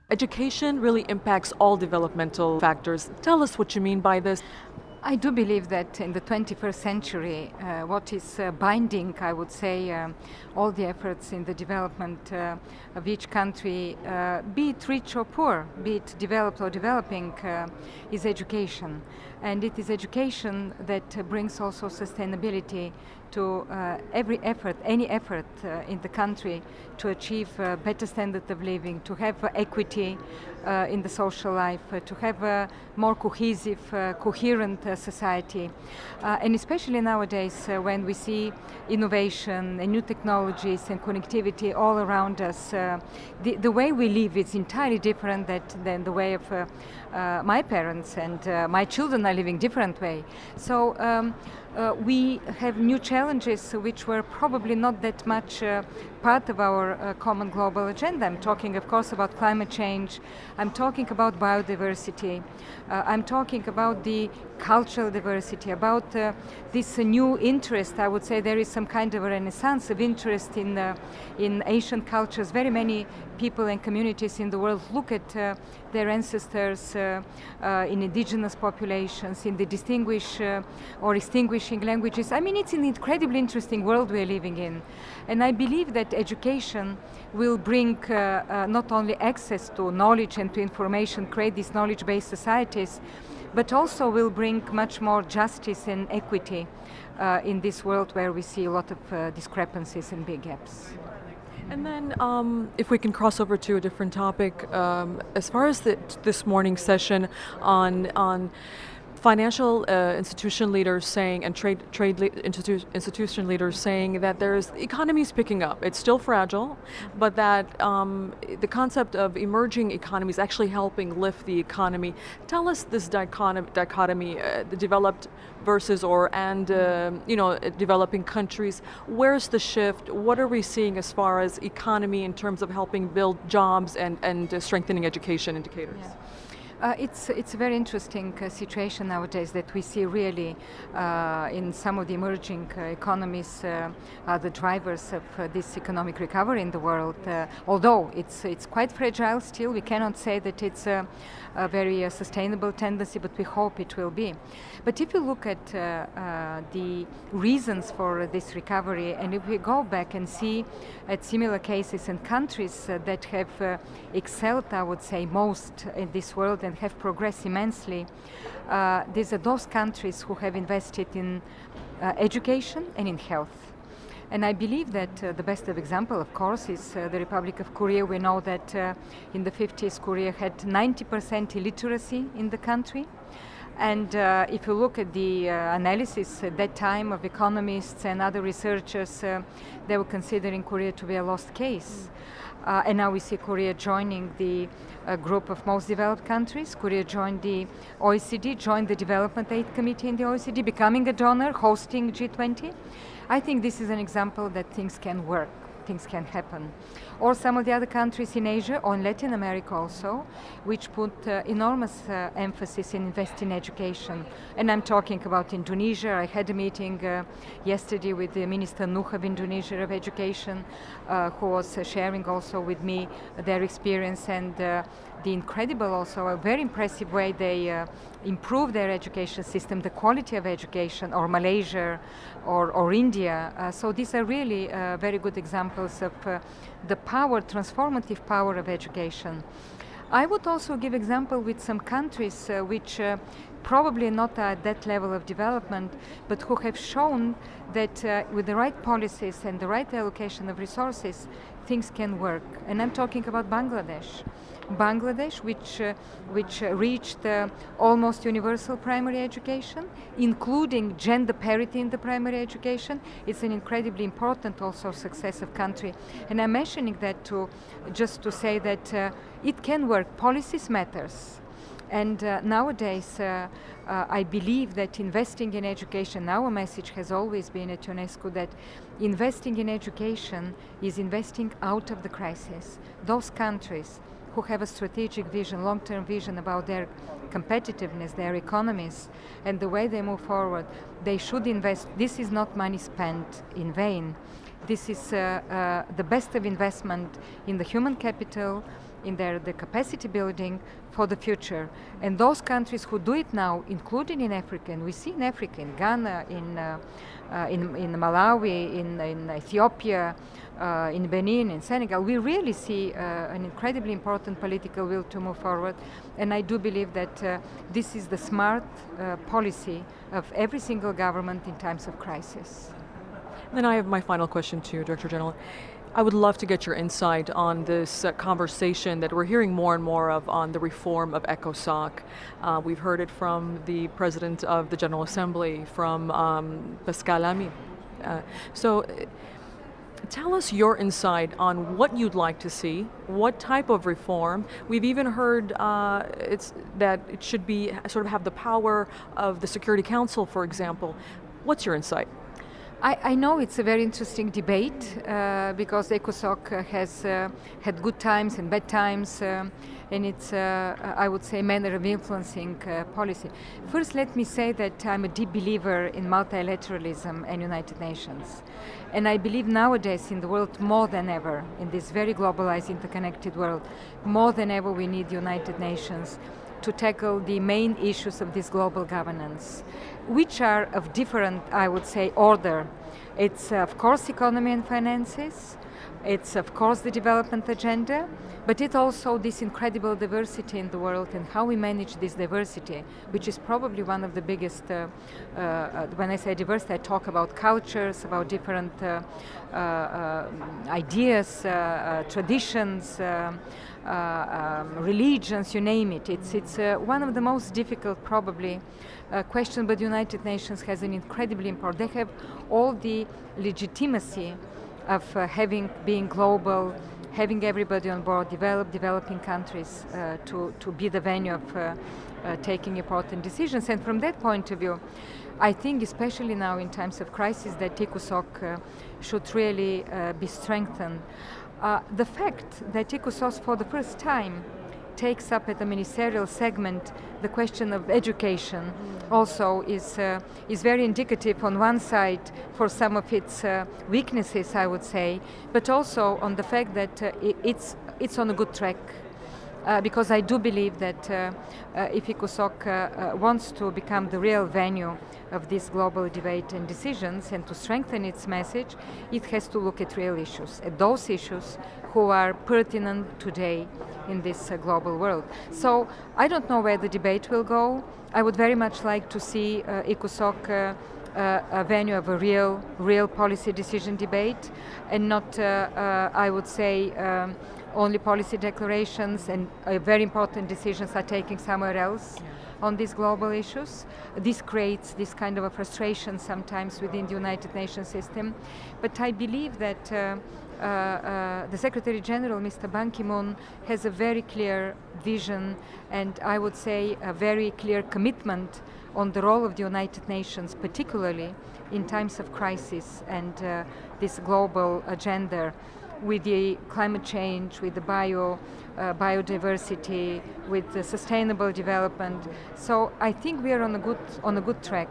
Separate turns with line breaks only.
Education really impacts all developmental factors. Tell us what you mean by this.
I do believe that in the 21st century, what is binding, I would say, all the efforts in the development of each country, be it rich or poor, be it developed or developing, is education. And it is education that brings also sustainability to every effort, any effort in the country to achieve a better standard of living, to have equity in the social life, to have a more cohesive, coherent society. And especially nowadays when we see innovation and new technologies and connectivity all around us, the way we live is entirely different than the way of my parents, and my children are living different way. So we have new challenges which were probably not that much part of our common global agenda. I'm talking, of course, about climate change. I'm talking about biodiversity. I'm talking about the cultural diversity, about this new interest. I would say there is some kind of a renaissance of interest in Asian cultures. Very many people and communities in the world look at their ancestors in indigenous populations, in the distinguished or extinguishing languages. I mean, it's an incredibly interesting world we're living in. And I believe that education will bring not only access to knowledge and to information, create these knowledge-based societies, but also will bring much more justice and equity in this world where we see a lot of discrepancies and big gaps.
And then if we can cross over to a different topic, as far as this morning's session on financial institution leaders saying, and institution leaders saying that the economy is picking up. It's still fragile, but that the concept of emerging economies is actually helping lift the economy. Tell us this dichotomy, the developed versus developing countries. Where's the shift? What are we seeing as far as economy in terms of helping build jobs and strengthening education indicators?
Yeah. It's a very interesting situation nowadays that we see really in some of the emerging economies are the drivers of this economic recovery in the world. Although it's quite fragile still, we cannot say that it's a very sustainable tendency, but we hope it will be. But if you look at the reasons for this recovery, and if we go back and see at similar cases in countries that have excelled, I would say, most in this world and have progressed immensely, these are those countries who have invested in education and in health. And I believe that the best of example, of course, is the Republic of Korea. We know that in the 50s, Korea had 90% illiteracy in the country. And if you look at the analysis at that time of economists and other researchers, they were considering Korea to be a lost case. And now we see Korea joining the group of most developed countries. Korea joined the OECD, joined the Development Aid Committee in the OECD, becoming a donor, hosting G20. I think this is an example that things can work, things can happen. Or some of the other countries in Asia, or in Latin America also, which put enormous emphasis in investing in education. And I'm talking about Indonesia. I had a meeting yesterday with the Minister Nuh of Indonesia of Education, who was sharing also with me their experience and the incredible, also a very impressive way they improve their education system, the quality of education, or Malaysia or India. So these are really very good examples of the power, transformative power of education. I would also give example with some countries which probably not at that level of development, but who have shown that with the right policies and the right allocation of resources, things can work. And I'm talking about Bangladesh. Bangladesh, which reached almost universal primary education, including gender parity in the primary education. It's an incredibly important also success of country. And I'm mentioning that just to say that it can work. Policies matters. And nowadays, I believe that investing in education, our message has always been at UNESCO that investing in education is investing out of the crisis. Those countries who have a strategic vision, long-term vision about their competitiveness, their economies, and the way they move forward, they should invest. This is not money spent in vain. This is the best of investment in the human capital, in the capacity building for the future. And those countries who do it now, including in Africa, and we see in Africa, in Ghana, in Malawi, in Ethiopia, in Benin, in Senegal, we really see an incredibly important political will to move forward. And I do believe that this is the smart policy of every single government in times of crisis.
Then I have my final question to you, Director General. I would love to get your insight on this conversation that we're hearing more and more of on the reform of ECOSOC. We've heard it from the President of the General Assembly, from Pascal Lamy. So tell us your insight on what you'd like to see, what type of reform. We've even heard that it should be sort of have the power of the Security Council, for example. What's your insight?
I know it's a very interesting debate because ECOSOC has had good times and bad times, and it's, I would say, manner of influencing policy. First, let me say that I'm a deep believer in multilateralism and United Nations. And I believe nowadays in the world more than ever, in this very globalized, interconnected world, more than ever we need United Nations to tackle the main issues of this global governance, which are of different, I would say, order. It's, of course, economy and finances. It's, of course, the development agenda, but it's also this incredible diversity in the world and how we manage this diversity, which is probably one of the biggest, when I say diversity, I talk about cultures, about different ideas, traditions, religions, you name it. It's one of the most difficult, probably, question, but the United Nations has an incredibly important. They have all the legitimacy of being global, having everybody on board, developing countries to be the venue of taking important decisions. And from that point of view, I think, especially now in times of crisis, that ECOSOC should really be strengthened. The fact that ECOSOC for the first time takes up at the ministerial segment the question of education also is very indicative on one side for some of its weaknesses, I would say, but also on the fact that it's on a good track. Because I do believe that if ECOSOC wants to become the real venue of this global debate and decisions and to strengthen its message, it has to look at real issues, at those issues who are pertinent today in this global world. So I don't know where the debate will go. I would very much like to see ECOSOC a venue of a real policy decision debate and not, I would say, only policy declarations and very important decisions are taken somewhere else on these global issues. This creates this kind of a frustration sometimes within the United Nations system. But I believe that the Secretary General, Mr. Ban Ki-moon, has a very clear vision and I would say a very clear commitment on the role of the United Nations, particularly in times of crisis and this global agenda with the climate change, with the biodiversity, with the sustainable development. So I think we are on a good track.